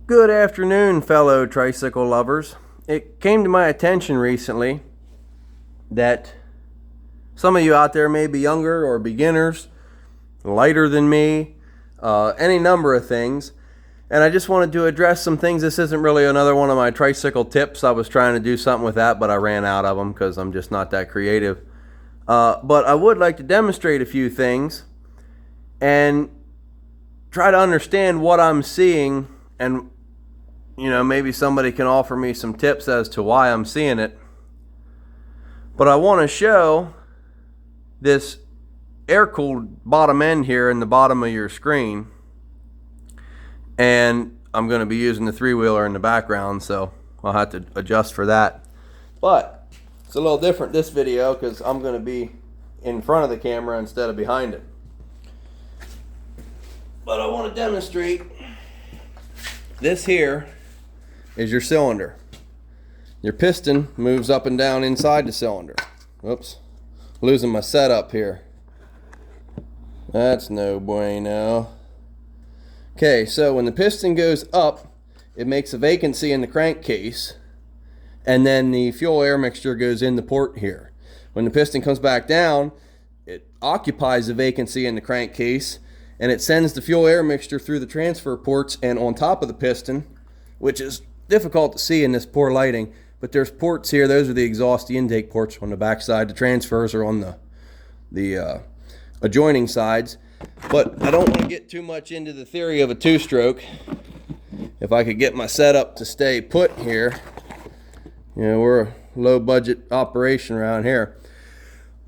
Good afternoon, fellow tricycle lovers. It came to my attention recently that some of you out there may be younger or beginners, lighter than me, any number of things. And I just wanted to address some things. This isn't really another one of my tricycle tips. I was trying to do something with that, but I ran out of them because I'm just not that creative. But I would like to demonstrate a few things and try to understand what I'm seeing, and maybe somebody can offer me some tips as to why I'm seeing it. But I want to show this air-cooled bottom end here in the bottom of your screen. And I'm going to be using the three-wheeler in the background, so I'll have to adjust for that. But it's a little different this video because I'm going to be in front of the camera instead of behind it. But I want to demonstrate this here is your cylinder. Your piston moves up and down inside the cylinder. Oops, losing my setup here. That's no bueno. Okay, so when the piston goes up, it makes a vacancy in the crankcase, and then the fuel air mixture goes in the port here. When the piston comes back down, it occupies the vacancy in the crankcase, and it sends the fuel air mixture through the transfer ports and on top of the piston, which is difficult to see in this poor lighting, but there's ports here. Those are the exhaust, the intake ports on the back side. The transfers are on the adjoining sides. But I don't want to get too much into the theory of a two-stroke. If I could get my setup to stay put here, we're a low-budget operation around here.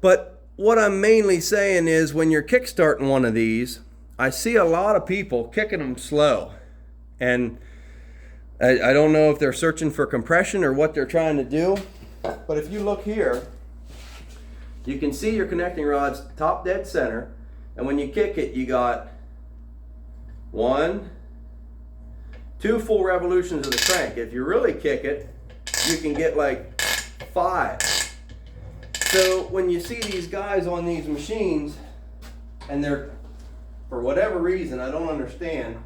But what I'm mainly saying is when you're kickstarting one of these, I see a lot of people kicking them slow. And I don't know if they're searching for compression or what they're trying to do. But if you look here, you can see your connecting rod's top dead center. And when you kick it, you got 1, 2 full revolutions of the crank. If you really kick it, you can get like 5. So when you see these guys on these machines, and they're, for whatever reason, I don't understand.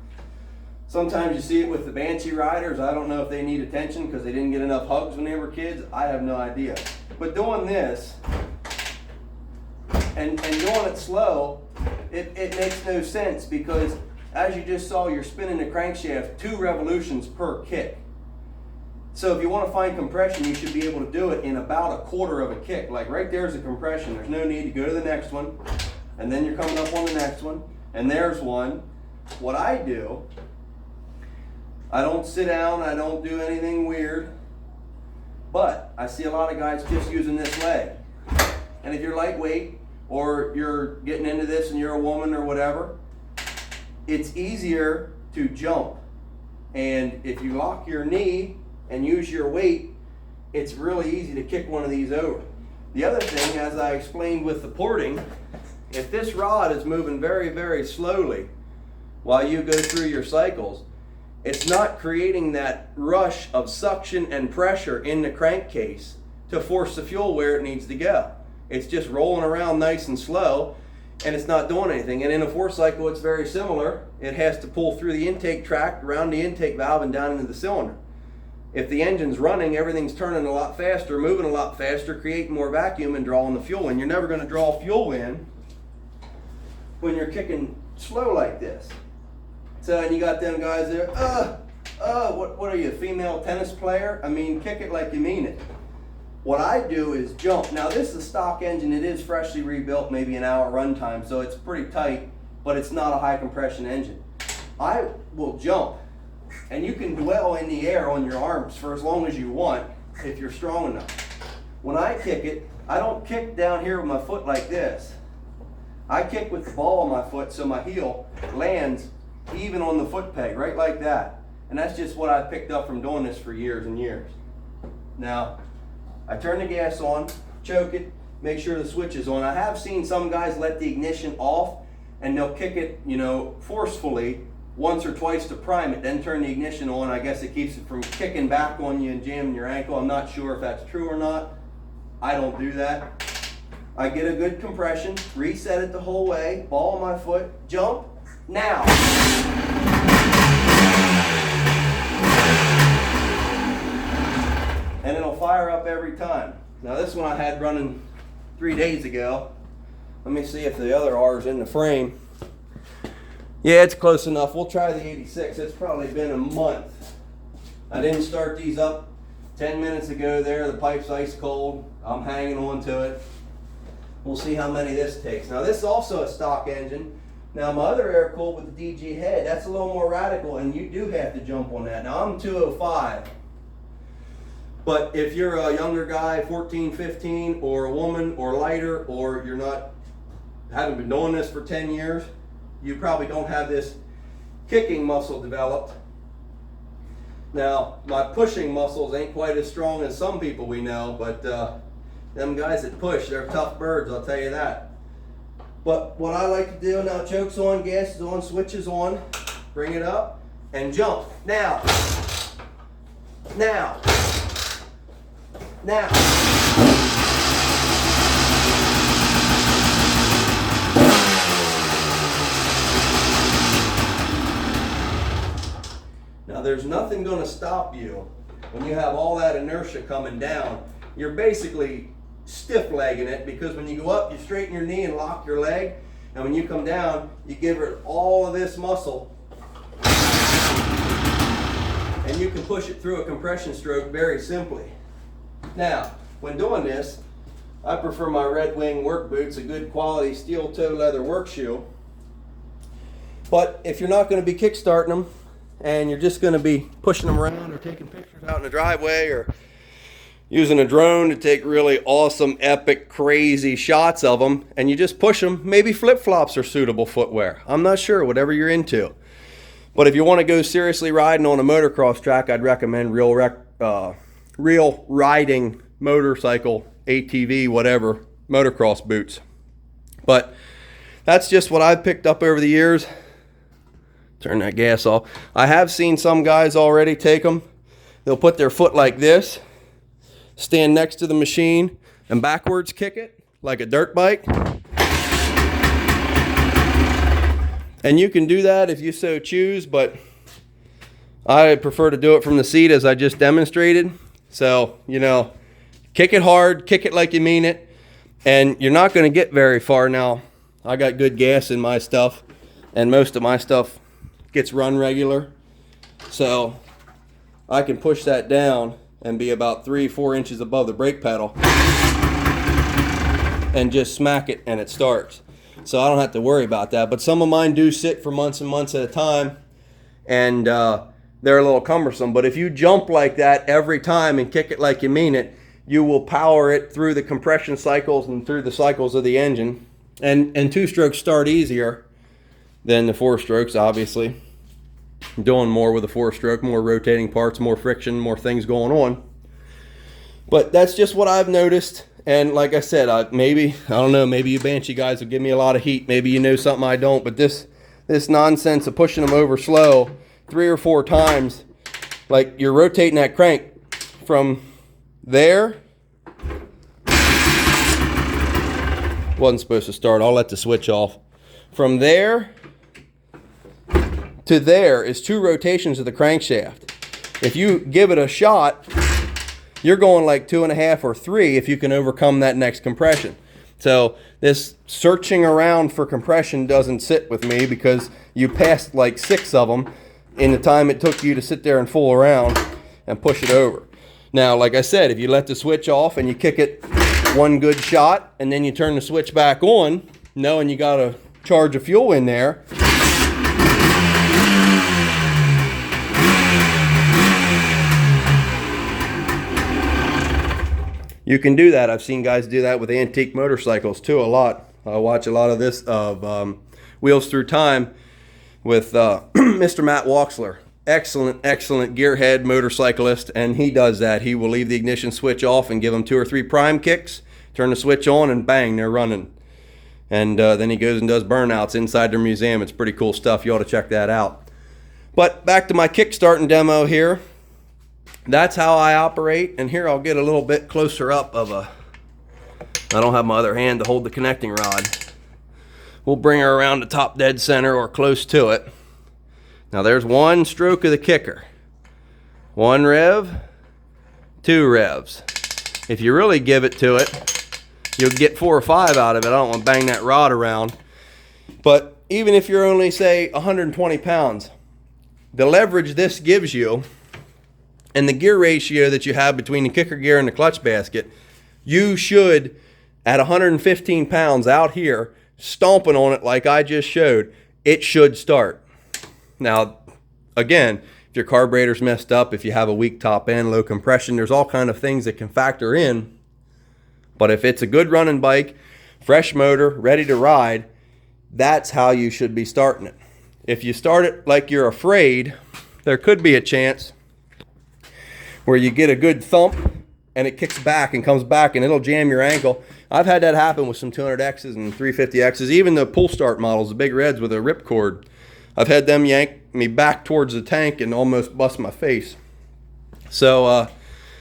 Sometimes you see it with the Banshee riders. I don't know if they need attention because they didn't get enough hugs when they were kids. I have no idea. But doing this, and doing it slow, it makes no sense, because as you just saw, you're spinning the crankshaft 2 revolutions per kick. So if you want to find compression, you should be able to do it in about 1/4 of a kick. Like right there's a compression. There's no need to go to the next one, and then you're coming up on the next one, and there's one. What I do, I don't sit down, I don't do anything weird, but I see a lot of guys just using this leg. And if you're lightweight, or you're getting into this and you're a woman or whatever, it's easier to jump. And if you lock your knee and use your weight, it's really easy to kick one of these over. The other thing, as I explained with the porting, if this rod is moving very, very slowly while you go through your cycles, it's not creating that rush of suction and pressure in the crankcase to force the fuel where it needs to go. It's just rolling around nice and slow, and it's not doing anything. And in a 4-cycle, it's very similar. It has to pull through the intake tract, around the intake valve, and down into the cylinder. If the engine's running, everything's turning a lot faster, moving a lot faster, creating more vacuum and drawing the fuel in. You're never going to draw fuel in when you're kicking slow like this. So, and you got them guys there, what are you, a female tennis player? I mean, kick it like you mean it. What I do is jump. Now this is a stock engine. It is freshly rebuilt, maybe an hour runtime, so it's pretty tight, but it's not a high compression engine. I will jump, and you can dwell in the air on your arms for as long as you want if you're strong enough. When I kick it, I don't kick down here with my foot like this. I kick with the ball of my foot so my heel lands even on the foot peg, right like that. And that's just what I picked up from doing this for years and years. Now, I turn the gas on, choke it, make sure the switch is on. I have seen some guys let the ignition off, and they'll kick it, forcefully once or twice to prime it, then turn the ignition on. I guess it keeps it from kicking back on you and jamming your ankle. I'm not sure if that's true or not. I don't do that. I get a good compression, reset it the whole way, ball of my foot, jump, now. fire up every time. Now this one I had running 3 days ago. Let me see if the other R is in the frame. Yeah, it's close enough. We'll try the 86. It's probably been a month. I didn't start these up 10 minutes ago there. The pipe's ice cold. I'm hanging on to it. We'll see how many this takes. Now this is also a stock engine. Now my other air-cooled with the DG head, that's a little more radical, and you do have to jump on that. Now I'm 205. But if you're a younger guy, 14, 15, or a woman, or lighter, or you're not, haven't been doing this for 10 years, you probably don't have this kicking muscle developed. Now, my pushing muscles ain't quite as strong as some people we know, but them guys that push, they're tough birds, I'll tell you that. But what I like to do now, choke's on, gas is on, switch is on, bring it up, and jump. Now. Now. Now. Now there's nothing going to stop you when you have all that inertia coming down. You're basically stiff legging it, because when you go up you straighten your knee and lock your leg, and when you come down you give it all of this muscle, and you can push it through a compression stroke very simply. Now when doing this, I prefer my Red Wing work boots, a good quality steel toe leather work shoe. But if you're not going to be kick-starting them and you're just going to be pushing them around or taking pictures out in the driveway or using a drone to take really awesome, epic, crazy shots of them, and you just push them, maybe flip-flops are suitable footwear. I'm not sure, whatever you're into. But if you want to go seriously riding on a motocross track, I'd recommend real riding motorcycle, ATV, whatever, motocross boots. But that's just what I've picked up over the years. Turn that gas off. I have seen some guys already take them. They'll put their foot like this, stand next to the machine, and backwards kick it like a dirt bike. And you can do that if you so choose, but I prefer to do it from the seat as I just demonstrated. So, you know, kick it hard, kick it like you mean it, and you're not going to get very far. Now, I got good gas in my stuff, and most of my stuff gets run regular. So I can push that down and be about 3-4 inches above the brake pedal and just smack it and it starts. So I don't have to worry about that. But some of mine do sit for months and months at a time, and they're a little cumbersome. But if you jump like that every time and kick it like you mean it, you will power it through the compression cycles and through the cycles of the engine. And 2-strokes start easier than the 4-strokes, obviously. Doing more with a 4-stroke, more rotating parts, more friction, more things going on. But that's just what I've noticed. And like I said, I don't know, maybe you Banshee guys will give me a lot of heat. Maybe you know something I don't. But this nonsense of pushing them over slow 3 or 4 times, like you're rotating that crank from there. Wasn't supposed to start. I'll let the switch off. From there to there is 2 rotations of the crankshaft. If you give it a shot, you're going like 2.5 or 3 if you can overcome that next compression. So this searching around for compression doesn't sit with me, because you passed like 6 of them in the time it took you to sit there and fool around and push it over. Now, like I said, if you let the switch off and you kick it one good shot and then you turn the switch back on, knowing you got a charge of fuel in there, you can do that. I've seen guys do that with antique motorcycles too, a lot. I watch a lot of this of Wheels Through Time with Mr. Matt Waxler. Excellent gearhead motorcyclist, and he does that. He will leave the ignition switch off and give them 2 or 3 prime kicks, turn the switch on, and bang, they're running. And then he goes and does burnouts inside their museum. It's pretty cool stuff. You ought to check that out. But back to my kickstarting demo here. That's how I operate. And here I'll get a little bit closer up of I don't have my other hand to hold the connecting rod. We'll bring her around the top dead center or close to it. Now there's 1 stroke of the kicker. 1 rev, 2 revs. If you really give it to it, you'll get 4 or 5 out of it. I don't want to bang that rod around. But even if you're only, say, 120 pounds, the leverage this gives you and the gear ratio that you have between the kicker gear and the clutch basket, you should, at 115 pounds out here, stomping on it like I just showed, it should start. Now, again, if your carburetor's messed up, if you have a weak top end, low compression, there's all kind of things that can factor in. But if it's a good running bike, fresh motor, ready to ride, that's how you should be starting it. If you start it like you're afraid, there could be a chance where you get a good thump and it kicks back and comes back and it'll jam your ankle. I've had that happen with some 200Xs and 350Xs, even the pull start models, the big reds with a ripcord. I've had them yank me back towards the tank and almost bust my face. So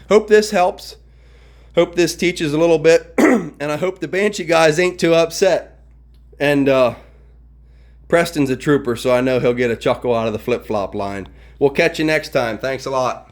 hope this helps. Hope this teaches a little bit. And I hope the Banshee guys ain't too upset. And Preston's a trooper, so I know he'll get a chuckle out of the flip-flop line. We'll catch you next time. Thanks a lot.